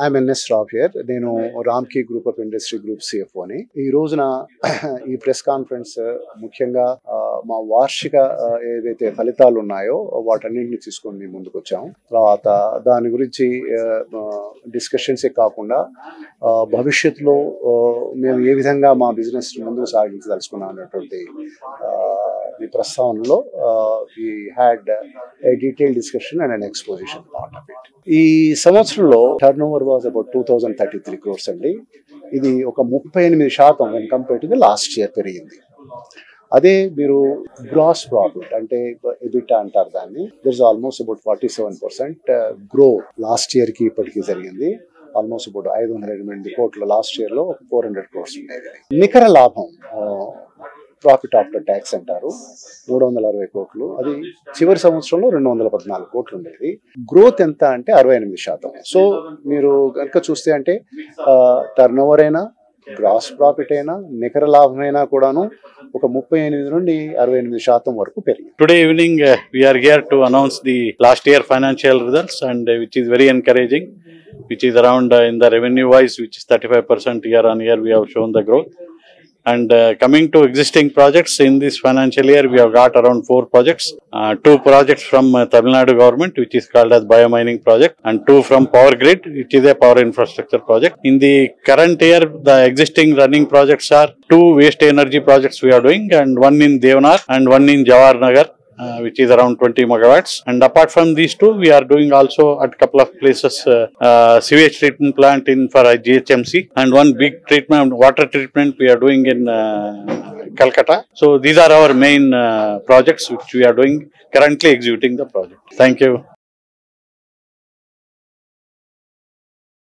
I'm NS Rao here. నేను Ramky group of industry group CFO అని. ఈ రోజున ఈ ప్రెస్ కాన్ఫరెన్స్ ముఖ్యంగా మా వార్షిక ఏదైతే ఫలితాలు ఉన్నాయో వాటన్నింటిని తీసుకొని మేము ముందుకు వచ్చాము. తర్వాత దాని గురించి డిస్కషన్సే కాకుండా భవిష్యత్తులో మేము ఏ విధంగా మా బిజినెస్ ముందుకు సాగించదలుచుకున్నాం అనేటువంటి ఈ ప్రస్తావనలో we had a detailed discussion and an exposition part of it. ఈ సంవత్సరంలో టర్నోవర్ వాజ్ అబౌట్ 2033 crores అండి. ఇది ఒక 38% when compared to the last year పెరిగింది. అదే మీరు గ్రాస్ ప్రాఫిట్ అంటే ఎబిటా అంటారు దాన్ని, there is almost about 47% grow last year కి ఇప్పటికీ జరిగింది. ఆల్మోస్ట్ అబౌట్ 508 కోట్లు లాస్ట్ ఇయర్ లో 400 crores ఉండేది. నికర లాభం ప్రాఫిట్ ఆఫ్టర్ ట్యాక్స్ అంటారు 360 కోట్లు, అది చివరి సంవత్సరంలో 214 కోట్లు ఉండేది. గ్రోత్ ఎంత అంటే 68%. సో మీరు కనుక చూస్తే అంటే టర్న్ ఓవర్ అయినా గ్రాస్ ప్రాఫిట్ అయినా నికర లాభమైనా కూడాను ఒక 38 నుండి 68% వరకు పెరిగింది. Today evening we are here to announce the last year financial results, and which is very encouraging, which is around in the revenue wise, which is 35% year on year we have shown the growth. And coming to existing projects in this financial year, we have got around 4 projects. 2 projects from Tamil Nadu government, which is called as biomining project, and 2 from Power Grid, which is a power infrastructure project. In the current year, the existing running projects are 2 waste energy projects we are doing, and 1 in Devanar and 1 in Jawahar Nagar, which is around 20 megawatts. And apart from these 2, we are doing also at a couple of places sewage treatment plant in for GHMC, and 1 big water treatment we are doing in Calcutta. So these are our main projects which we are doing, currently executing the project. Thank you.